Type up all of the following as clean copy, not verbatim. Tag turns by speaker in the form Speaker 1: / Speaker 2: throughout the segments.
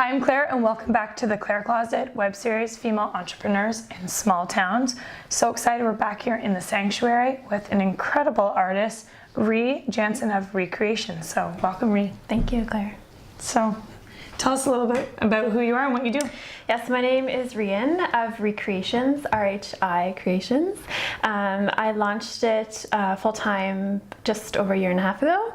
Speaker 1: I'm Claire, and welcome back to the Claire Closet web series, Female Entrepreneurs in Small Towns. So excited we're back here in the sanctuary with an incredible artist, Jansen of FEiST. So welcome, Ree.
Speaker 2: Thank you, Claire.
Speaker 1: So tell us a little bit about who you are and what you do.
Speaker 2: Yes, my name is Rian of FEiST, RHI Creations. I launched it full-time just over a year and a half ago.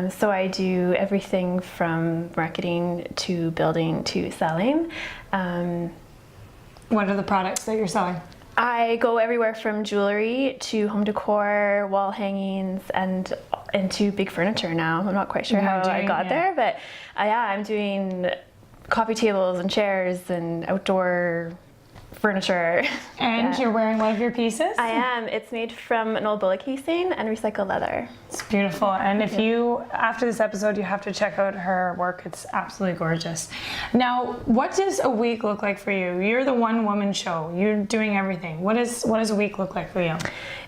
Speaker 2: So I do everything from marketing to building to selling.
Speaker 1: What are the products that you're selling?
Speaker 2: I go everywhere from jewelry to home decor, wall hangings, and into big furniture now. I'm not quite sure how I got there, but I'm doing coffee tables and chairs and outdoor furniture.
Speaker 1: And you're wearing one of your pieces?
Speaker 2: I am. It's made from an old bullet casing and recycled leather.
Speaker 1: It's beautiful. And if you, after this episode, you have to check out her work. It's absolutely gorgeous. Now, what does a week look like for you? You're the one-woman show. You're doing everything. What does a week look like for you?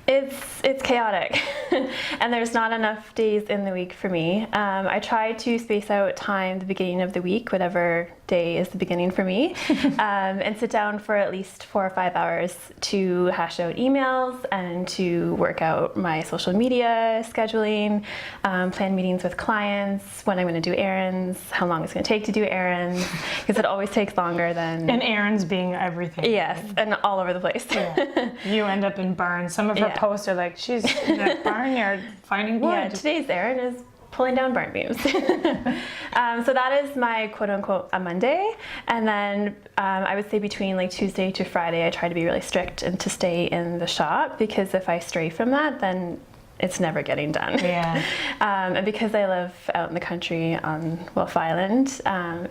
Speaker 2: It's chaotic, and there's not enough days in the week for me. I try to space out time the beginning of the week, whatever day is the beginning for me, and sit down for at least 4 or 5 hours to hash out emails and to work out my social media scheduling, plan meetings with clients, when I'm going to do errands, how long it's going to take to do errands, because it always takes longer than...
Speaker 1: And errands being everything.
Speaker 2: Yes, and all over the place.
Speaker 1: Yeah. You end up in barns. Some of her posts are like, she's in a barnyard finding wood.
Speaker 2: Yeah, today's errand is pulling down barn beams. So that is my quote-unquote a Monday, and then I would say between like Tuesday to Friday I try to be really strict and to stay in the shop, because if I stray from that, then it's never getting done.
Speaker 1: Yeah.
Speaker 2: And because I live out in the country on Wolf Island,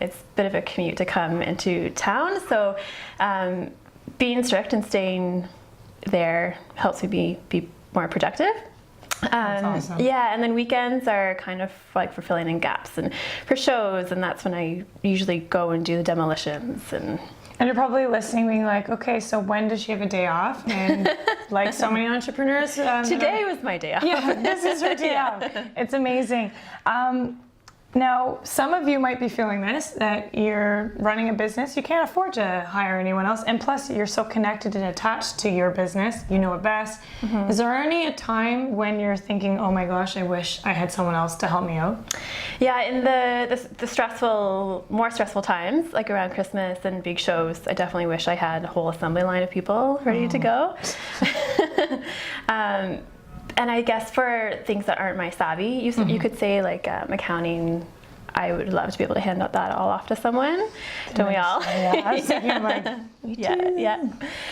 Speaker 2: it's a bit of a commute to come into town, so being strict and staying there helps me be more productive.
Speaker 1: That's awesome.
Speaker 2: Yeah, and then weekends are kind of like for filling in gaps and for shows, and that's when I usually go and do the demolitions. And
Speaker 1: you're probably listening being like, okay, so when does she have a day off? And like so many entrepreneurs.
Speaker 2: Today was my day off.
Speaker 1: Yeah, this is her day off. It's amazing. Now, some of you might be feeling this, that you're running a business, you can't afford to hire anyone else, and plus you're so connected and attached to your business, you know it best. Mm-hmm. Is there any time when you're thinking, oh my gosh, I wish I had someone else to help me out?
Speaker 2: Yeah, in the more stressful times, like around Christmas and big shows, I definitely wish I had a whole assembly line of people ready to go. And I guess for things that aren't my savvy, you could say like accounting, I would love to be able to hand out that all off to someone. Don't we all?
Speaker 1: Yeah, I was thinking like,
Speaker 2: yeah.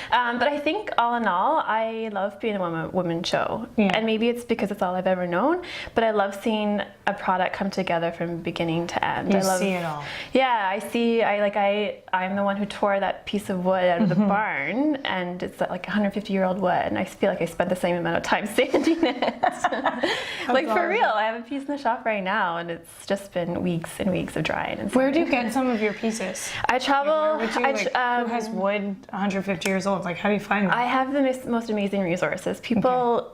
Speaker 2: But I think all in all, I love being a woman show. Yeah. And maybe it's because it's all I've ever known, but I love seeing a product come together from beginning to end.
Speaker 1: I see it all.
Speaker 2: Yeah, I'm the one who tore that piece of wood out of the barn, and it's like 150-year-old wood, and I feel like I spent the same amount of time sanding it. Like for real, I have a piece in the shop right now, and it's just been weeks and weeks of drying. And
Speaker 1: where do you get some of your pieces?
Speaker 2: I travel.
Speaker 1: Who has wood 150 years old? Like, how do you find them?
Speaker 2: I have the most amazing resources. People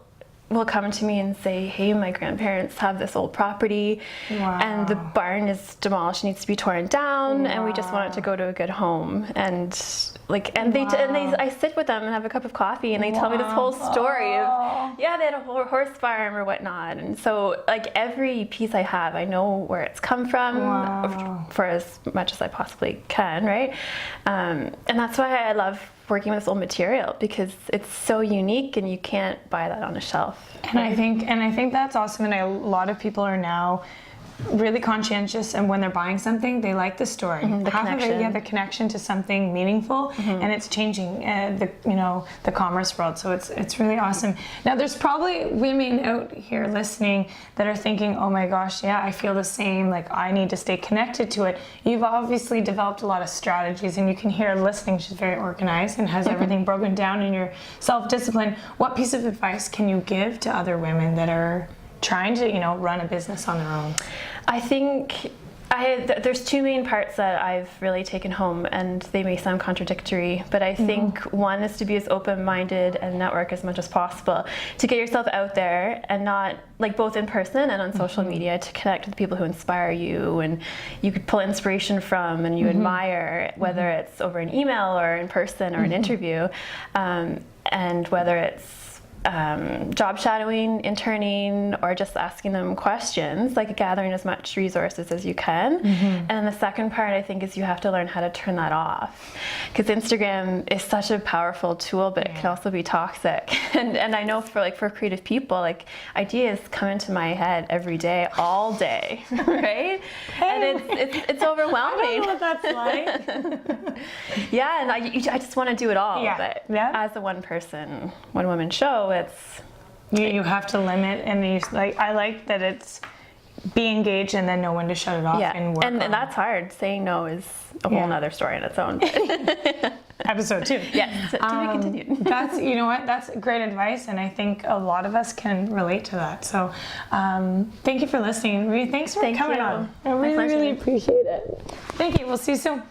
Speaker 2: will come to me and say, hey, my grandparents have this old property, and the barn is demolished, needs to be torn down, and we just want it to go to a good home. And I sit with them and have a cup of coffee, and they tell me this whole story of, they had a whole horse farm or whatnot. And so like every piece I have, I know where it's come from for as much as I possibly can, right? And that's why I love working with this old material, because it's so unique and you can't buy that on a shelf.
Speaker 1: And I think that's awesome, and a lot of people are now really conscientious, and when they're buying something, they like the story.
Speaker 2: The connection.
Speaker 1: The connection to something meaningful, and it's changing the commerce world. So it's really awesome. Now, there's probably women out here listening that are thinking, oh my gosh, yeah, I feel the same. Like, I need to stay connected to it. You've obviously developed a lot of strategies, and you can hear listening. She's very organized and has everything broken down in your self-discipline. What piece of advice can you give to other women that are trying to, run a business on their own?
Speaker 2: I think There's two main parts that I've really taken home, and they may sound contradictory, but I think one is to be as open-minded and network as much as possible, to get yourself out there and not, like, both in person and on social media, to connect with people who inspire you and you could pull inspiration from and you admire, whether it's over an email or in person or an interview, and whether it's job shadowing, interning, or just asking them questions, like gathering as much resources as you can. And then the second part, I think, is you have to learn how to turn that off, because Instagram is such a powerful tool, but it can also be toxic. And I know for creative people, like, ideas come into my head every day, all day, right? And it's overwhelming.
Speaker 1: I don't know what that's like.
Speaker 2: Yeah, and I just want to do it all.
Speaker 1: Yeah.
Speaker 2: But
Speaker 1: Yeah.
Speaker 2: as a one woman show, it's
Speaker 1: you have to limit, and I like that it's be engaged and then know when to shut it off and work
Speaker 2: and that's hard. Saying no is a whole nother story in its own.
Speaker 1: Episode 2.
Speaker 2: Yes, to be continued.
Speaker 1: That's, you know what, that's great advice, and I think a lot of us can relate to that. So thank you for listening. Thanks for coming on. I really appreciate it. Thank you. We'll see you soon.